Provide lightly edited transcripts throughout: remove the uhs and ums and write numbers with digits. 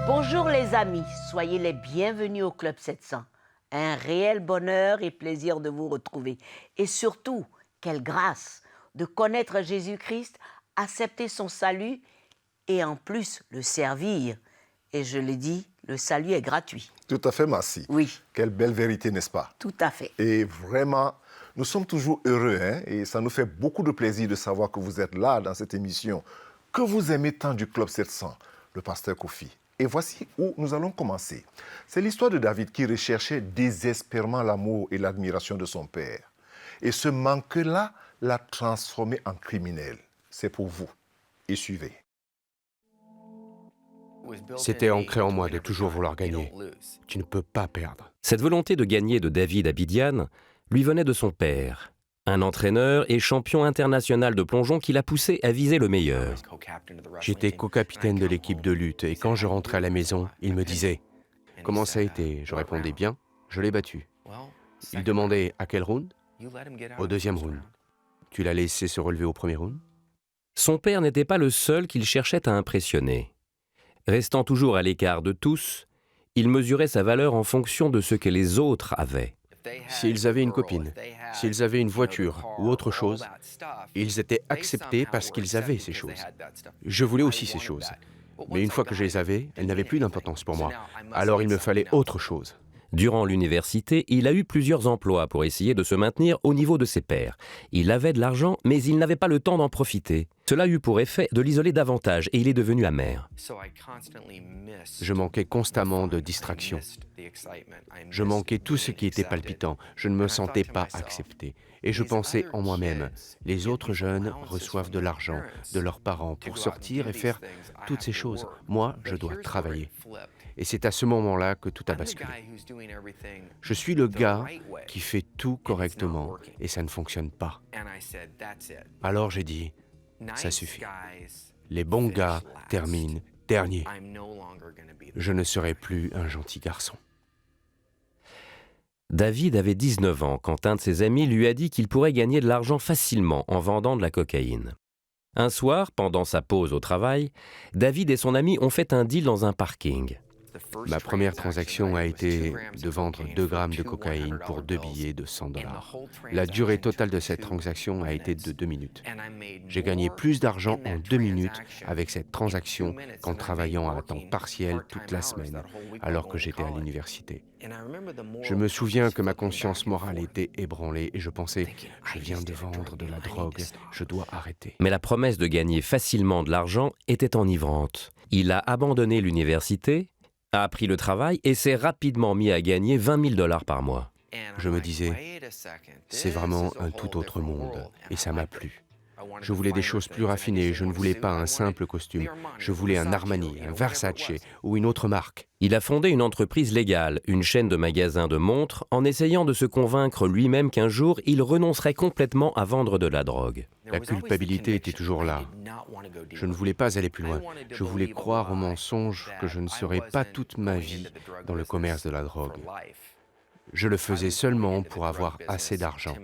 Bonjour les amis, soyez les bienvenus au Club 700. Un réel bonheur et plaisir de vous retrouver. Et surtout, quelle grâce de connaître Jésus-Christ, accepter son salut et en plus le servir. Et je le dis, le salut est gratuit. Tout à fait, Marcy. Oui. Quelle belle vérité, n'est-ce pas? Tout à fait. Et vraiment, nous sommes toujours heureux, hein, et ça nous fait beaucoup de plaisir de savoir que vous êtes là dans cette émission, que vous aimez tant du Club 700, le pasteur Kofi. Et voici où nous allons commencer. C'est l'histoire de David qui recherchait désespérément l'amour et l'admiration de son père. Et ce manque-là l'a transformé en criminel. C'est pour vous. Et suivez. C'était ancré en moi de toujours vouloir gagner. Tu ne peux pas perdre. Cette volonté de gagner de David Abidian lui venait de son père, un entraîneur et champion international de plongeon qui l'a poussé à viser le meilleur. J'étais co-capitaine de l'équipe de lutte et quand je rentrais à la maison, il me disait « Comment ça a été ?» Je répondais « Bien, je l'ai battu. » Il demandait « À quel round ?» Au deuxième round. « Tu l'as laissé se relever au premier round ?» Son père n'était pas le seul qu'il cherchait à impressionner. Restant toujours à l'écart de tous, il mesurait sa valeur en fonction de ce que les autres avaient. S'ils avaient une copine, s'ils avaient une voiture ou autre chose, ils étaient acceptés parce qu'ils avaient ces choses. Je voulais aussi ces choses. Mais une fois que je les avais, elles n'avaient plus d'importance pour moi. Alors il me fallait autre chose. Durant l'université, il a eu plusieurs emplois pour essayer de se maintenir au niveau de ses pairs. Il avait de l'argent, mais il n'avait pas le temps d'en profiter. Cela eut pour effet de l'isoler davantage et il est devenu amer. Je manquais constamment de distraction. Je manquais tout ce qui était palpitant. Je ne me sentais pas accepté. Et je pensais en moi-même, les autres jeunes reçoivent de l'argent de leurs parents pour sortir et faire toutes ces choses. Moi, je dois travailler. Et c'est à ce moment-là que tout a basculé. Je suis le gars qui fait tout correctement et ça ne fonctionne pas. Alors j'ai dit, ça suffit. Les bons gars terminent dernier. Je ne serai plus un gentil garçon. David avait 19 ans quand un de ses amis lui a dit qu'il pourrait gagner de l'argent facilement en vendant de la cocaïne. Un soir, pendant sa pause au travail, David et son ami ont fait un deal dans un parking. Ma première transaction a été de vendre 2 grammes de cocaïne pour 2 billets de $100. La durée totale de cette transaction a été de 2 minutes. J'ai gagné plus d'argent en 2 minutes avec cette transaction qu'en travaillant à temps partiel toute la semaine, alors que j'étais à l'université. Je me souviens que ma conscience morale était ébranlée et je pensais « Je viens de vendre de la drogue, je dois arrêter ». Mais la promesse de gagner facilement de l'argent était enivrante. Il a abandonné l'université, a appris le travail et s'est rapidement mis à gagner $20 000 par mois. Je me disais, c'est vraiment un tout autre monde, et ça m'a plu. Je voulais des choses plus raffinées, je ne voulais pas un simple costume. Je voulais un Armani, un Versace ou une autre marque. Il a fondé une entreprise légale, une chaîne de magasins de montres, en essayant de se convaincre lui-même qu'un jour, il renoncerait complètement à vendre de la drogue. La culpabilité était toujours là. Je ne voulais pas aller plus loin. Je voulais croire au mensonge que je ne serais pas toute ma vie dans le commerce de la drogue. Je le faisais seulement pour avoir assez d'argent,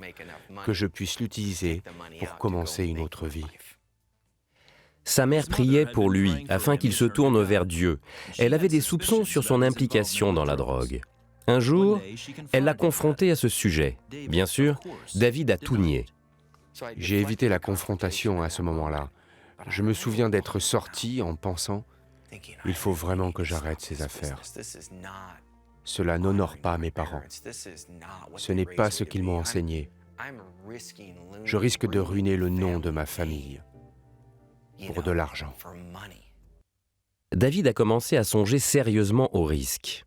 que je puisse l'utiliser pour commencer une autre vie. Sa mère priait pour lui afin qu'il se tourne vers Dieu. Elle avait des soupçons sur son implication dans la drogue. Un jour, elle l'a confronté à ce sujet. Bien sûr, David a tout nié. J'ai évité la confrontation à ce moment-là. Je me souviens d'être sorti en pensant « Il faut vraiment que j'arrête ces affaires. Cela n'honore pas mes parents. Ce n'est pas ce qu'ils m'ont enseigné. Je risque de ruiner le nom de ma famille pour de l'argent. » David a commencé à songer sérieusement au risque.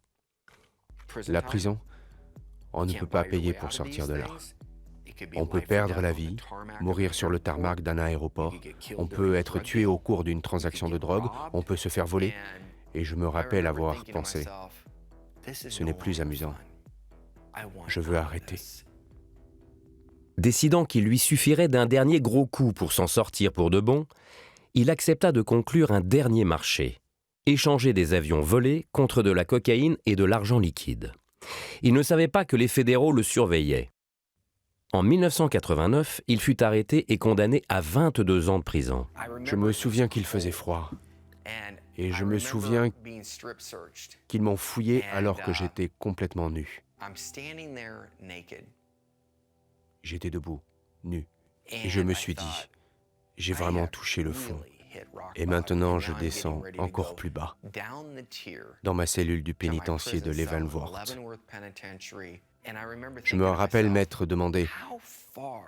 La prison, on ne peut pas payer pour sortir de là. On peut perdre la vie, mourir sur le tarmac d'un aéroport, on peut être tué au cours d'une transaction de drogue, on peut se faire voler. Et je me rappelle avoir pensé, ce n'est plus amusant. Je veux arrêter. Décidant qu'il lui suffirait d'un dernier gros coup pour s'en sortir pour de bon, il accepta de conclure un dernier marché, échanger des avions volés contre de la cocaïne et de l'argent liquide. Il ne savait pas que les fédéraux le surveillaient. En 1989, il fut arrêté et condamné à 22 ans de prison. Je me souviens qu'il faisait froid. Et je me souviens qu'ils m'ont fouillé alors que j'étais complètement nu. J'étais debout, nu. Et je me suis dit, j'ai vraiment touché le fond. Et maintenant, je descends encore plus bas, dans ma cellule du pénitencier de Leavenworth. Je me rappelle m'être demandé,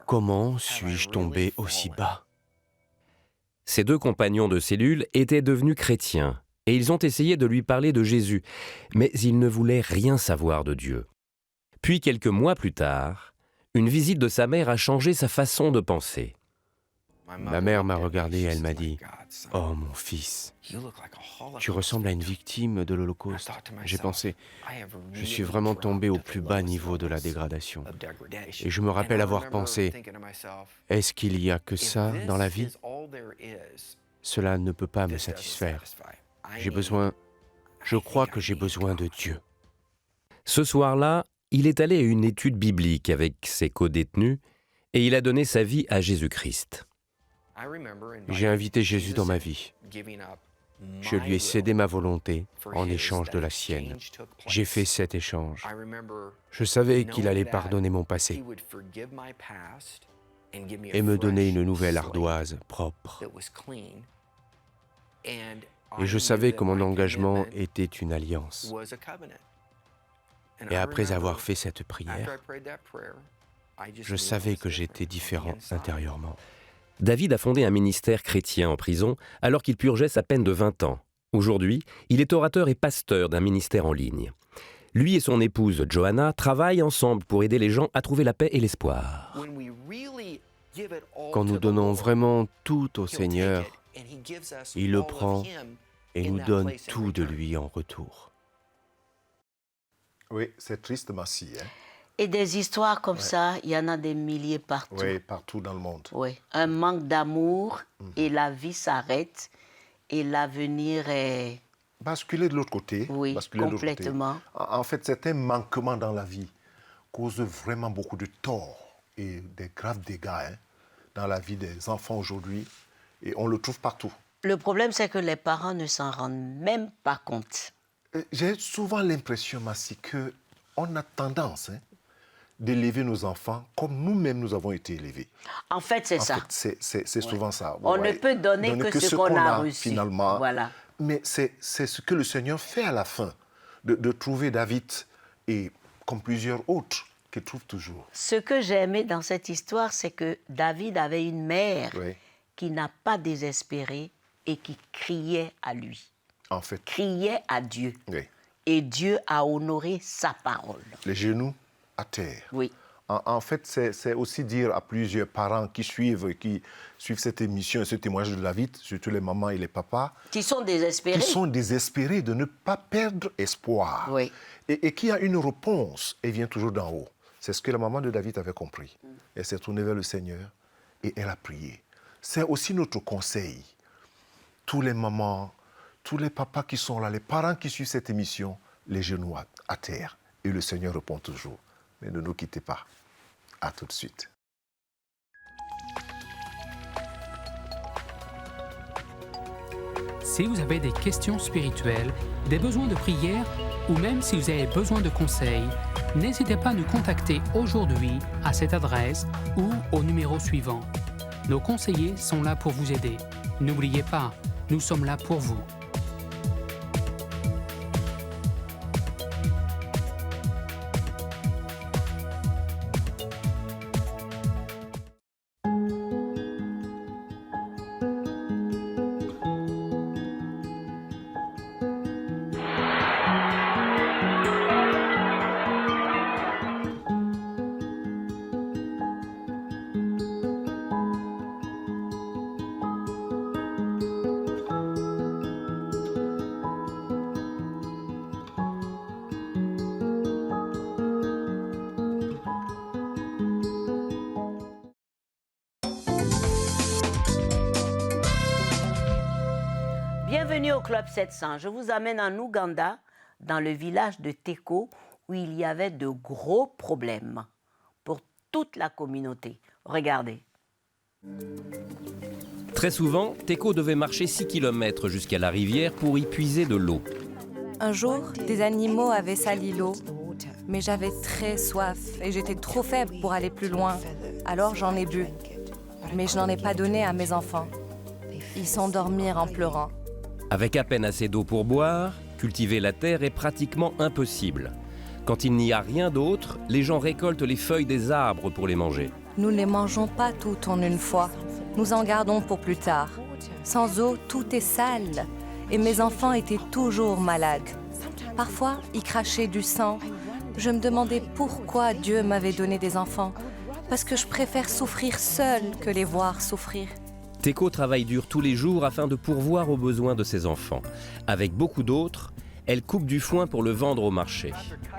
comment suis-je tombé aussi bas? Ses deux compagnons de cellule étaient devenus chrétiens et ils ont essayé de lui parler de Jésus, mais ils ne voulaient rien savoir de Dieu. Puis quelques mois plus tard, une visite de sa mère a changé sa façon de penser. Ma mère m'a regardé et elle m'a dit, « Oh mon fils, tu ressembles à une victime de l'Holocauste. » J'ai pensé, je suis vraiment tombé au plus bas niveau de la dégradation. Et je me rappelle avoir pensé, est-ce qu'il y a que ça dans la vie? Cela ne peut pas me satisfaire. Je crois que j'ai besoin de Dieu. Ce soir-là, il est allé à une étude biblique avec ses codétenus et il a donné sa vie à Jésus-Christ. J'ai invité Jésus dans ma vie. Je lui ai cédé ma volonté en échange de la sienne. J'ai fait cet échange. Je savais qu'il allait pardonner mon passé et me donner une nouvelle ardoise propre. Et je savais que mon engagement était une alliance. Et après avoir fait cette prière, je savais que j'étais différent intérieurement. David a fondé un ministère chrétien en prison alors qu'il purgeait sa peine de 20 ans. Aujourd'hui, il est orateur et pasteur d'un ministère en ligne. Lui et son épouse, Johanna, travaillent ensemble pour aider les gens à trouver la paix et l'espoir. Quand nous donnons vraiment tout au Seigneur, il le prend et nous donne tout de lui en retour. Oui, c'est triste, Massi. Hein? Et des histoires comme ça, il y en a des milliers partout. Oui, partout dans le monde. Oui, un manque d'amour et la vie s'arrête et l'avenir est... Basculer de l'autre côté. Oui, basculer complètement. De l'autre côté. En fait, certains manquements dans la vie causent vraiment beaucoup de torts et des graves dégâts hein, dans la vie des enfants aujourd'hui. Et on le trouve partout. Le problème, c'est que les parents ne s'en rendent même pas compte. J'ai souvent l'impression, Massi, qu'on a tendance d'élever nos enfants comme nous-mêmes nous avons été élevés. En fait, c'est ça. C'est souvent ça. On ne peut donner que ce qu'on a reçu. Finalement. Voilà. Mais c'est ce que le Seigneur fait à la fin, de trouver David et comme plusieurs autres qu'il trouve toujours. Ce que j'ai aimé dans cette histoire, c'est que David avait une mère qui n'a pas désespéré et qui criait à lui. En fait. Criait à Dieu. Oui. Et Dieu a honoré sa parole. Les genoux à terre. Oui. En fait, c'est aussi dire à plusieurs parents qui suivent cette émission et ce témoignage de David, surtout les mamans et les papas, qui sont désespérés. Qui sont désespérés de ne pas perdre espoir. Oui. Et qui a une réponse et vient toujours d'en haut. C'est ce que la maman de David avait compris. Elle s'est tournée vers le Seigneur et elle a prié. C'est aussi notre conseil. Tous les mamans, tous les papas qui sont là, les parents qui suivent cette émission, les genoux à terre. Et le Seigneur répond toujours. Mais ne nous quittez pas. À tout de suite. Si vous avez des questions spirituelles, des besoins de prière ou même si vous avez besoin de conseils, n'hésitez pas à nous contacter aujourd'hui à cette adresse ou au numéro suivant. Nos conseillers sont là pour vous aider. N'oubliez pas, nous sommes là pour vous. Bienvenue au Club 700. Je vous amène en Ouganda, dans le village de Teko, où il y avait de gros problèmes pour toute la communauté. Regardez. Très souvent, Teko devait marcher 6 km jusqu'à la rivière pour y puiser de l'eau. Un jour, des animaux avaient sali l'eau, mais j'avais très soif et j'étais trop faible pour aller plus loin. Alors j'en ai bu, mais je n'en ai pas donné à mes enfants. Ils s'endormirent en pleurant. Avec à peine assez d'eau pour boire, cultiver la terre est pratiquement impossible. Quand il n'y a rien d'autre, les gens récoltent les feuilles des arbres pour les manger. Nous ne les mangeons pas toutes en une fois. Nous en gardons pour plus tard. Sans eau, tout est sale. Et mes enfants étaient toujours malades. Parfois, ils crachaient du sang. Je me demandais pourquoi Dieu m'avait donné des enfants. Parce que je préfère souffrir seule que les voir souffrir. Teko travaille dur tous les jours afin de pourvoir aux besoins de ses enfants. Avec beaucoup d'autres, elle coupe du foin pour le vendre au marché.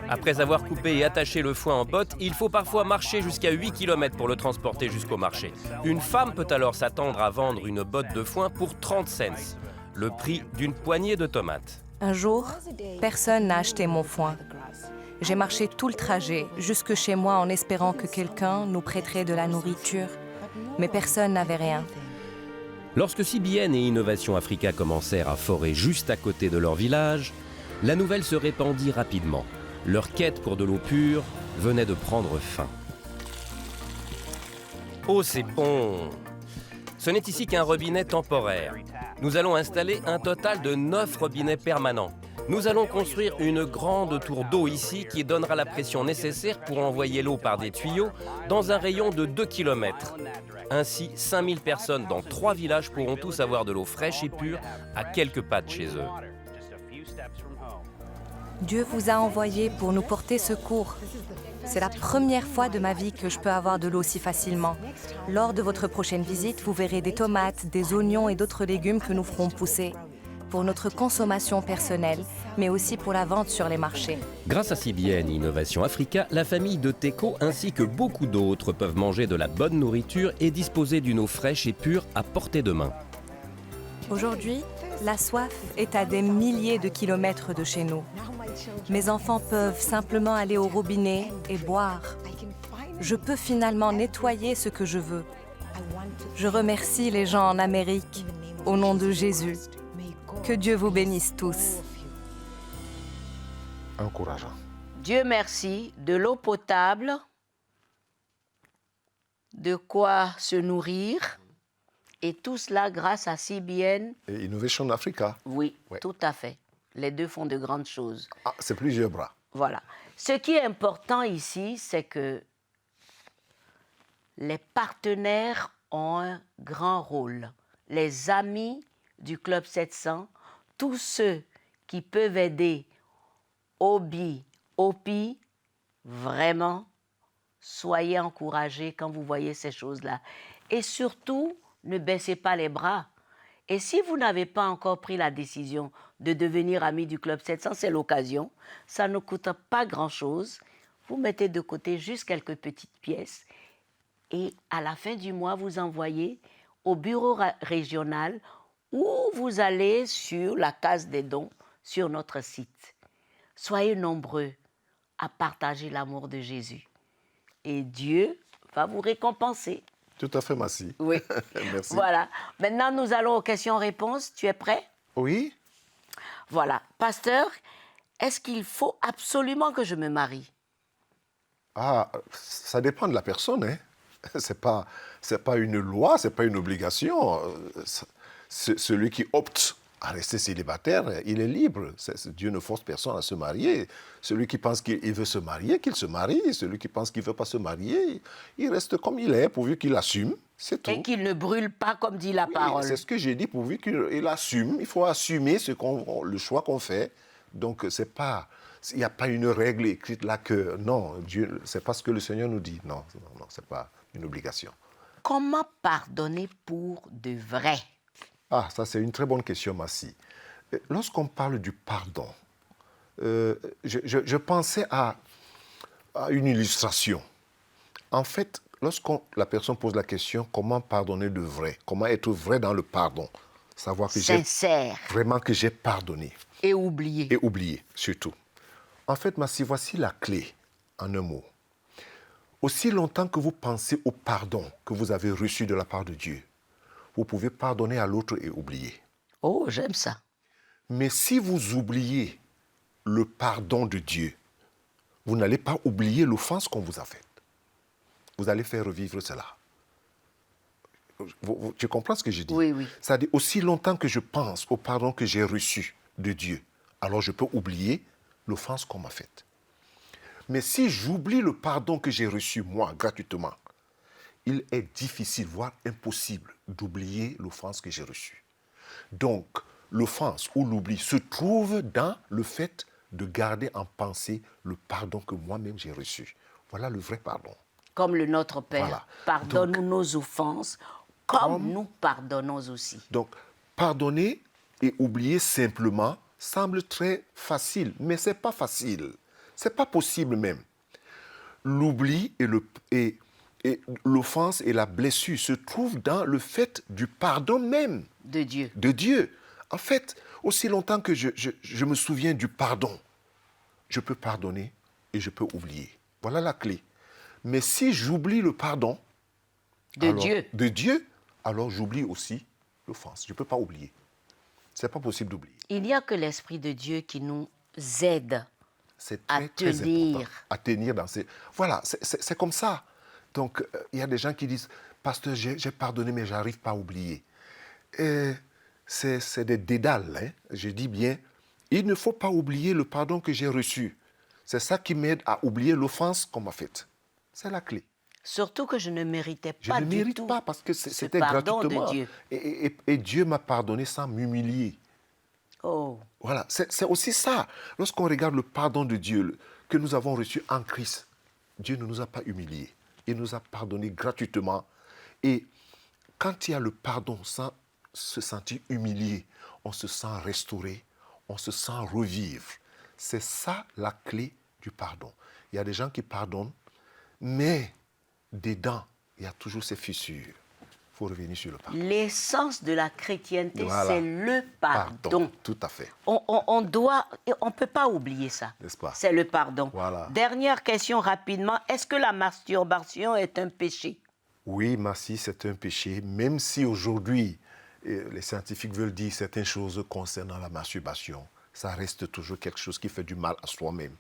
Après avoir coupé et attaché le foin en botte, il faut parfois marcher jusqu'à 8 km pour le transporter jusqu'au marché. Une femme peut alors s'attendre à vendre une botte de foin pour 30 cents, le prix d'une poignée de tomates. Un jour, personne n'a acheté mon foin. J'ai marché tout le trajet jusque chez moi en espérant que quelqu'un nous prêterait de la nourriture. Mais personne n'avait rien. Lorsque CBN et Innovation Africa commencèrent à forer juste à côté de leur village, la nouvelle se répandit rapidement. Leur quête pour de l'eau pure venait de prendre fin. Oh, c'est bon! Ce n'est ici qu'un robinet temporaire. Nous allons installer un total de 9 robinets permanents. Nous allons construire une grande tour d'eau ici qui donnera la pression nécessaire pour envoyer l'eau par des tuyaux dans un rayon de 2 km. Ainsi, 5000 personnes dans 3 villages pourront tous avoir de l'eau fraîche et pure à quelques pas de chez eux. Dieu vous a envoyés pour nous porter secours. C'est la première fois de ma vie que je peux avoir de l'eau si facilement. Lors de votre prochaine visite, vous verrez des tomates, des oignons et d'autres légumes que nous ferons pousser. Pour notre consommation personnelle, mais aussi pour la vente sur les marchés. Grâce à CBN Innovation Africa, la famille de Teko ainsi que beaucoup d'autres peuvent manger de la bonne nourriture et disposer d'une eau fraîche et pure à portée de main. Aujourd'hui, la soif est à des milliers de kilomètres de chez nous. Mes enfants peuvent simplement aller au robinet et boire. Je peux finalement nettoyer ce que je veux. Je remercie les gens en Amérique, au nom de Jésus. Que Dieu vous bénisse tous. Encourageant. Dieu merci, de l'eau potable, de quoi se nourrir, et tout cela grâce à CBN. Et Innovation Africa. Oui, Ouais. tout à fait. Les deux font de grandes choses. Ah, c'est plusieurs bras. Voilà. Ce qui est important ici, c'est que les partenaires ont un grand rôle. Les amis du Club 700, tous ceux qui peuvent aider Obi, Opi, vraiment, soyez encouragés quand vous voyez ces choses-là. Et surtout, ne baissez pas les bras. Et si vous n'avez pas encore pris la décision de devenir ami du Club 700, c'est l'occasion. Ça ne coûte pas grand-chose. Vous mettez de côté juste quelques petites pièces et à la fin du mois, vous envoyez au bureau régional ou vous allez sur la case des dons sur notre site. Soyez nombreux à partager l'amour de Jésus. Et Dieu va vous récompenser. Tout à fait, Massi. Oui. Merci. Voilà. Maintenant, nous allons aux questions-réponses. Tu es prêt? Oui. Voilà. Pasteur, est-ce qu'il faut absolument que je me marie? Ah, ça dépend de la personne, hein. C'est pas une loi, c'est pas une obligation. Celui qui opte à rester célibataire, il est libre. Dieu ne force personne à se marier. Celui qui pense qu'il veut se marier, qu'il se marie. Celui qui pense qu'il ne veut pas se marier, il reste comme il est, pourvu qu'il assume. C'est tout. Et qu'il ne brûle pas, comme dit la parole. C'est ce que j'ai dit, pourvu qu'il assume. Il faut assumer le choix qu'on fait. Donc, il n'y a pas une règle écrite là que, non, Dieu, c'est pas ce que le Seigneur nous dit. Non, ce n'est pas une obligation. Comment pardonner pour de vrai? Ah, ça c'est une très bonne question, Massi. Lorsqu'on parle du pardon, je pensais à une illustration. En fait, lorsque la personne pose la question, comment pardonner de vrai? Comment être vrai dans le pardon? Savoir que Sincère. Vraiment que j'ai pardonné. Et oublié. Et oublié, surtout. En fait, Massi, voici la clé, en un mot. Aussi longtemps que vous pensez au pardon que vous avez reçu de la part de Dieu, vous pouvez pardonner à l'autre et oublier. Oh, j'aime ça. Mais si vous oubliez le pardon de Dieu, vous n'allez pas oublier l'offense qu'on vous a faite. Vous allez faire revivre cela. Tu comprends ce que je dis? Oui, oui. C'est-à-dire, aussi longtemps que je pense au pardon que j'ai reçu de Dieu, alors je peux oublier l'offense qu'on m'a faite. Mais si j'oublie le pardon que j'ai reçu, moi, gratuitement, il est difficile, voire impossible, d'oublier l'offense que j'ai reçue. Donc, l'offense ou l'oubli se trouve dans le fait de garder en pensée le pardon que moi-même j'ai reçu. Voilà le vrai pardon. Comme le Notre Père, Voilà. pardonne-nous nos offenses, comme nous pardonnons aussi. Donc, pardonner et oublier simplement semble très facile, mais ce n'est pas facile. Ce n'est pas possible même. L'oubli et l'offense et la blessure se trouvent dans le fait du pardon même De Dieu. de Dieu. En fait, aussi longtemps que je me souviens du pardon, je peux pardonner et je peux oublier. Voilà la clé. Mais si j'oublie le pardon de Dieu, alors j'oublie aussi l'offense. Je ne peux pas oublier. Ce n'est pas possible d'oublier. Il n'y a que l'Esprit de Dieu qui nous aide C'est à très, très tenir. important. À tenir dans ces... Voilà, c'est comme ça. Donc, il y a des gens qui disent, « Pasteur, j'ai pardonné, mais je n'arrive pas à oublier. » C'est des dédales. Hein. Je dis bien, il ne faut pas oublier le pardon que j'ai reçu. C'est ça qui m'aide à oublier l'offense qu'on m'a faite. C'est la clé. Surtout que je ne méritais Je pas ne du mérite tout pas parce que ce c'était pardon gratuitement. de Dieu. Et Dieu m'a pardonné sans m'humilier. Oh, Voilà, c'est aussi ça. Lorsqu'on regarde le pardon de Dieu que nous avons reçu en Christ, Dieu ne nous a pas humiliés. Il nous a pardonné gratuitement. Et quand il y a le pardon sans se sentir humilié, on se sent restauré, on se sent revivre. C'est ça la clé du pardon. Il y a des gens qui pardonnent, mais dedans, il y a toujours ces fissures. Il faut revenir sur le pardon. l'essence de la chrétienté, Voilà. c'est le pardon. Tout à fait. On ne peut pas oublier ça. N'est-ce pas? C'est le pardon. Voilà. Dernière question rapidement. Est-ce que la masturbation est un péché? Oui, Massi, c'est un péché, même si aujourd'hui, les scientifiques veulent dire certaines choses concernant la masturbation. Ça reste toujours quelque chose qui fait du mal à soi-même,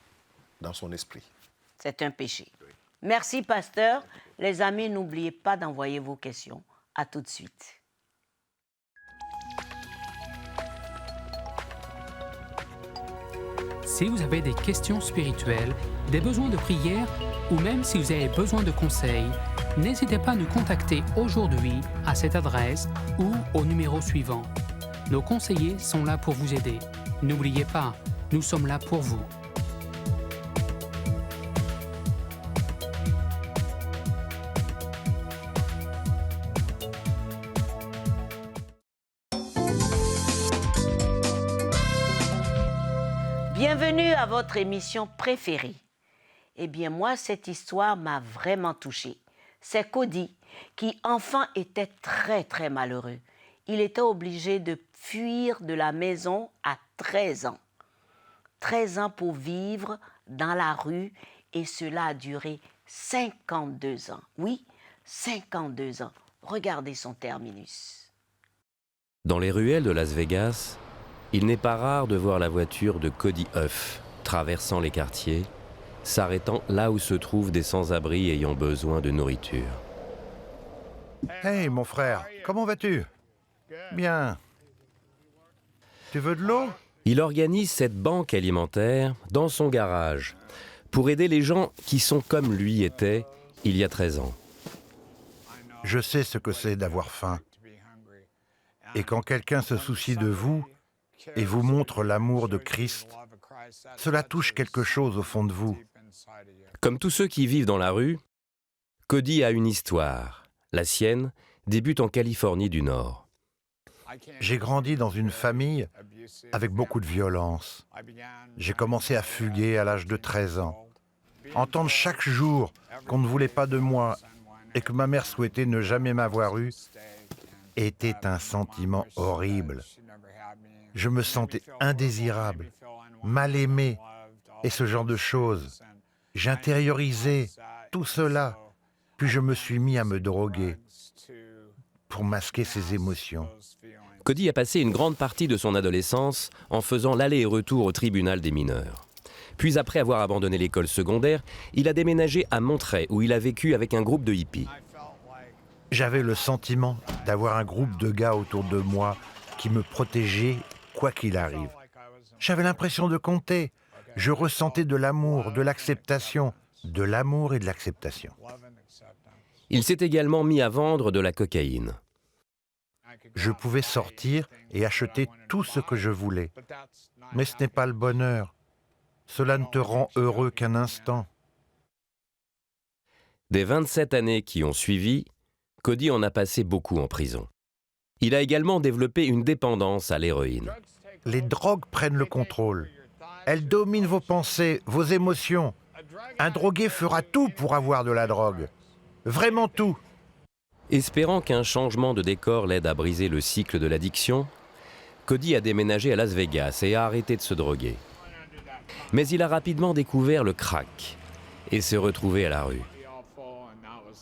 dans son esprit. C'est un péché. Merci, pasteur. Les amis, n'oubliez pas d'envoyer vos questions. À tout de suite. Si vous avez des questions spirituelles, des besoins de prière ou même si vous avez besoin de conseils, n'hésitez pas à nous contacter aujourd'hui à cette adresse ou au numéro suivant. Nos conseillers sont là pour vous aider. N'oubliez pas, nous sommes là pour vous. Bienvenue à votre émission préférée. Eh bien, moi, cette histoire m'a vraiment touchée. C'est Cody, qui enfant était très, très malheureux. Il était obligé de fuir de la maison à 13 ans. 13 ans pour vivre dans la rue et cela a duré 52 ans. Oui, 52 ans. Regardez son terminus. Dans les ruelles de Las Vegas, il n'est pas rare de voir la voiture de Cody Huff traversant les quartiers, s'arrêtant là où se trouvent des sans-abri ayant besoin de nourriture. Hey, mon frère, comment vas-tu? Bien. Tu veux de l'eau? Il organise cette banque alimentaire dans son garage pour aider les gens qui sont comme lui étaient il y a 13 ans. Je sais ce que c'est d'avoir faim. Et quand quelqu'un se soucie de vous et vous montre l'amour de Christ, cela touche quelque chose au fond de vous. Comme tous ceux qui vivent dans la rue, Cody a une histoire. La sienne débute en Californie du Nord. J'ai grandi dans une famille avec beaucoup de violence. J'ai commencé à fuguer à l'âge de 13 ans. Entendre chaque jour qu'on ne voulait pas de moi et que ma mère souhaitait ne jamais m'avoir eu était un sentiment horrible. Je me sentais indésirable, mal aimé et ce genre de choses. J'intériorisais tout cela. Puis je me suis mis à me droguer pour masquer ces émotions. Cody a passé une grande partie de son adolescence en faisant l'aller et retour au tribunal des mineurs. Puis après avoir abandonné l'école secondaire, il a déménagé à Monterey où il a vécu avec un groupe de hippies. J'avais le sentiment d'avoir un groupe de gars autour de moi qui me protégeait quoi qu'il arrive. J'avais l'impression de compter. Je ressentais de l'amour, de l'acceptation, de l'amour et de l'acceptation. Il s'est également mis à vendre de la cocaïne. Je pouvais sortir et acheter tout ce que je voulais. Mais ce n'est pas le bonheur. Cela ne te rend heureux qu'un instant. Des 27 années qui ont suivi, Cody en a passé beaucoup en prison. Il a également développé une dépendance à l'héroïne. Les drogues prennent le contrôle. Elles dominent vos pensées, vos émotions. Un drogué fera tout pour avoir de la drogue. Vraiment tout. Espérant qu'un changement de décor l'aide à briser le cycle de l'addiction, Cody a déménagé à Las Vegas et a arrêté de se droguer. Mais il a rapidement découvert le crack et s'est retrouvé à la rue.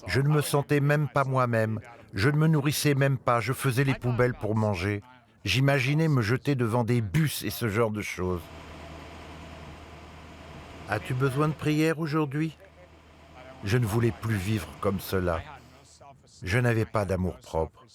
Je ne me sentais même pas moi-même. Je ne me nourrissais même pas. Je faisais les poubelles pour manger. J'imaginais me jeter devant des bus et ce genre de choses. As-tu besoin de prière aujourd'hui? Je ne voulais plus vivre comme cela. Je n'avais pas d'amour-propre.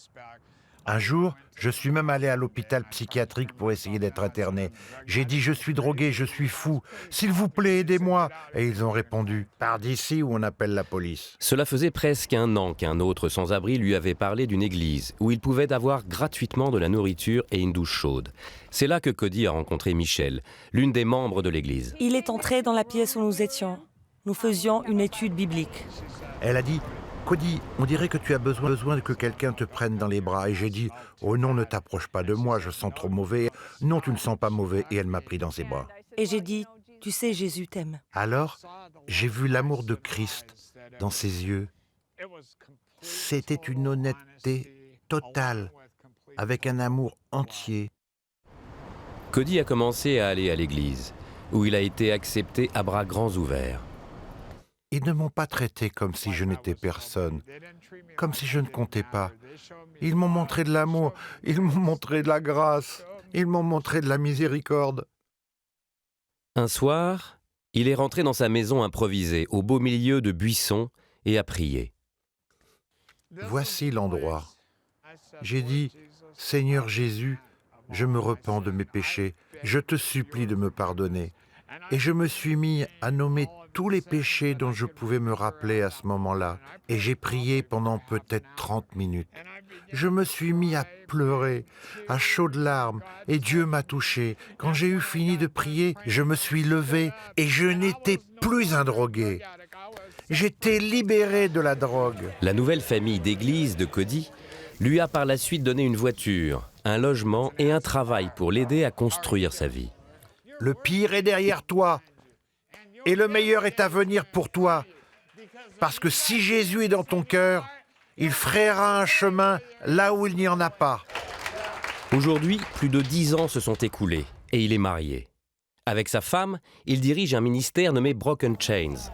Un jour, je suis même allé à l'hôpital psychiatrique pour essayer d'être interné. J'ai dit « Je suis drogué, je suis fou. S'il vous plaît, aidez-moi » Et ils ont répondu « Pars d'ici ou on appelle la police. » Cela faisait presque un an qu'un autre sans-abri lui avait parlé d'une église où il pouvait avoir gratuitement de la nourriture et une douche chaude. C'est là que Cody a rencontré Michelle, l'une des membres de l'église. Il est entré dans la pièce où nous étions. Nous faisions une étude biblique. Elle a dit « Cody, on dirait que tu as besoin que quelqu'un te prenne dans les bras. » Et j'ai dit « Oh non, ne t'approche pas de moi, je sens trop mauvais. » « Non, tu ne sens pas mauvais. » Et elle m'a pris dans ses bras. Et j'ai dit, tu sais, Jésus t'aime. Alors, j'ai vu l'amour de Christ dans ses yeux. C'était une honnêteté totale, avec un amour entier. Cody a commencé à aller à l'église, où il a été accepté à bras grands ouverts. Ils ne m'ont pas traité comme si je n'étais personne, comme si je ne comptais pas. Ils m'ont montré de l'amour, ils m'ont montré de la grâce, ils m'ont montré de la miséricorde. Un soir, il est rentré dans sa maison improvisée, au beau milieu de buissons, et a prié. Voici l'endroit. J'ai dit, Seigneur Jésus, je me repens de mes péchés, je te supplie de me pardonner. Et je me suis mis à nommer tous les péchés dont je pouvais me rappeler à ce moment-là. Et j'ai prié pendant peut-être 30 minutes. Je me suis mis à pleurer, à chaudes larmes, et Dieu m'a touché. Quand j'ai eu fini de prier, je me suis levé et je n'étais plus un drogué. J'étais libéré de la drogue. La nouvelle famille d'église de Cody lui a par la suite donné une voiture, un logement et un travail pour l'aider à construire sa vie. Le pire est derrière toi et le meilleur est à venir pour toi. Parce que si Jésus est dans ton cœur, il frayera un chemin là où il n'y en a pas. Aujourd'hui, plus de 10 ans se sont écoulés et il est marié. Avec sa femme, il dirige un ministère nommé Broken Chains.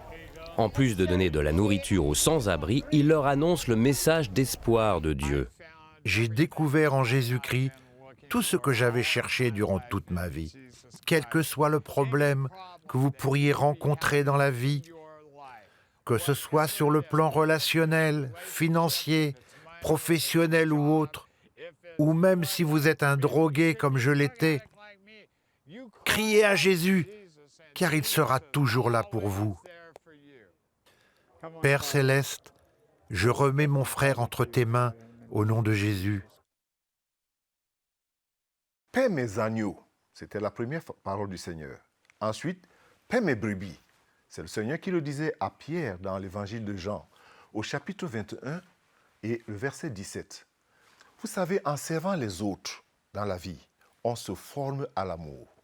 En plus de donner de la nourriture aux sans-abri, il leur annonce le message d'espoir de Dieu. J'ai découvert en Jésus-Christ tout ce que j'avais cherché durant toute ma vie. Quel que soit le problème que vous pourriez rencontrer dans la vie, que ce soit sur le plan relationnel, financier, professionnel ou autre, ou même si vous êtes un drogué comme je l'étais, criez à Jésus, car il sera toujours là pour vous. Père Céleste, je remets mon frère entre tes mains au nom de Jésus. Paix mes agneaux, c'était la première parole du Seigneur. Ensuite, paix mes brebis. C'est le Seigneur qui le disait à Pierre dans l'évangile de Jean, au chapitre 21 et le verset 17. Vous savez, en servant les autres dans la vie, on se forme à l'amour.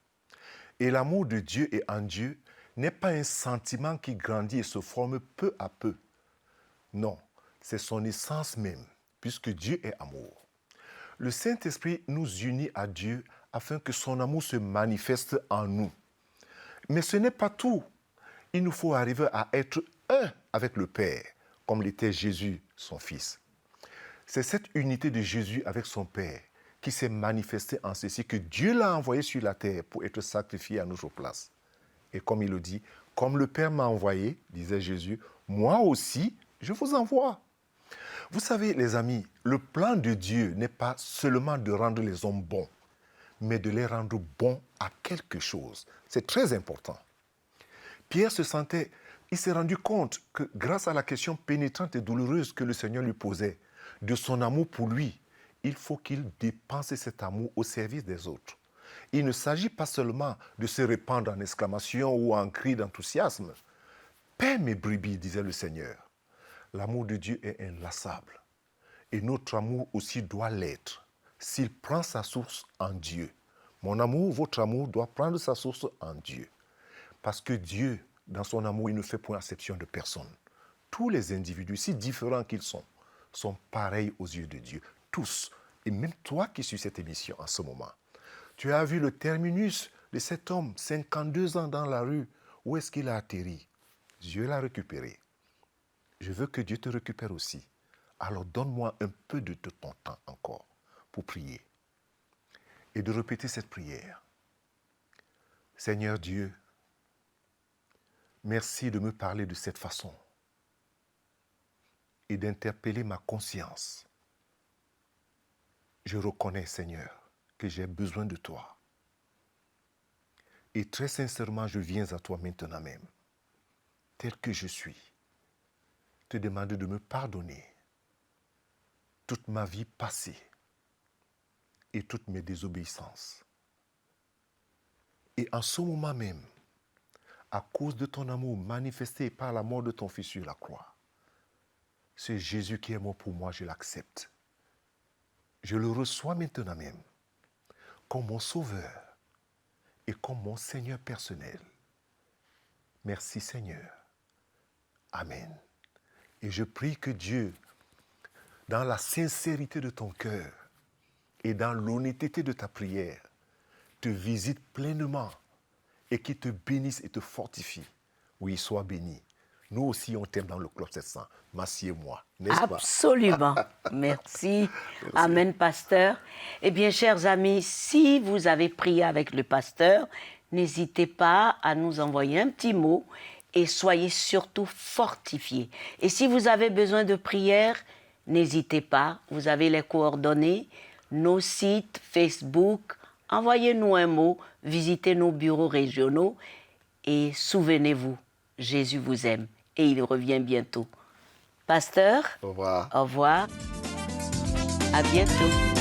Et l'amour de Dieu et en Dieu n'est pas un sentiment qui grandit et se forme peu à peu. Non, c'est son essence même, puisque Dieu est amour. Le Saint-Esprit nous unit à Dieu afin que son amour se manifeste en nous. Mais ce n'est pas tout. Il nous faut arriver à être un avec le Père, comme l'était Jésus, son Fils. C'est cette unité de Jésus avec son Père qui s'est manifestée en ceci, que Dieu l'a envoyé sur la terre pour être sacrifié à notre place. Et comme il le dit, comme le Père m'a envoyé, disait Jésus, moi aussi, je vous envoie. Vous savez, les amis, le plan de Dieu n'est pas seulement de rendre les hommes bons, mais de les rendre bons à quelque chose. C'est très important. Pierre il s'est rendu compte que grâce à la question pénétrante et douloureuse que le Seigneur lui posait, de son amour pour lui, il faut qu'il dépense cet amour au service des autres. Il ne s'agit pas seulement de se répandre en exclamation ou en cri d'enthousiasme. « Paix mes brebis », disait le Seigneur. L'amour de Dieu est inlassable. Et notre amour aussi doit l'être, s'il prend sa source en Dieu. Mon amour, votre amour doit prendre sa source en Dieu. Parce que Dieu, dans son amour, il ne fait point exception de personne. Tous les individus, si différents qu'ils sont pareils aux yeux de Dieu. Tous. Et même toi qui suis cette émission en ce moment. Tu as vu le terminus de cet homme, 52 ans dans la rue. Où est-ce qu'il a atterri? Dieu l'a récupéré. Je veux que Dieu te récupère aussi. Alors donne-moi un peu de ton temps encore pour prier. Et de répéter cette prière. Seigneur Dieu, merci de me parler de cette façon et d'interpeller ma conscience. Je reconnais, Seigneur, que j'ai besoin de toi. Et très sincèrement, je viens à toi maintenant même, tel que je suis, te demander de me pardonner toute ma vie passée et toutes mes désobéissances. Et en ce moment même, à cause de ton amour manifesté par la mort de ton Fils sur la croix, c'est Jésus qui est mort pour moi, je l'accepte. Je le reçois maintenant même comme mon Sauveur et comme mon Seigneur personnel. Merci Seigneur. Amen. Et je prie que Dieu, dans la sincérité de ton cœur et dans l'honnêteté de ta prière, te visite pleinement et qu'il te bénisse et te fortifie. Oui, sois béni. Nous aussi, on t'aime dans le Club 700. Massi et moi, n'est-ce pas? Absolument. Merci. Amen, pasteur. Eh bien, chers amis, si vous avez prié avec le pasteur, n'hésitez pas à nous envoyer un petit mot et soyez surtout fortifiés. Et si vous avez besoin de prière, n'hésitez pas. Vous avez les coordonnées, nos sites, Facebook. Envoyez-nous un mot, visitez nos bureaux régionaux et souvenez-vous, Jésus vous aime et il revient bientôt. Pasteur, au revoir. Au revoir. À bientôt.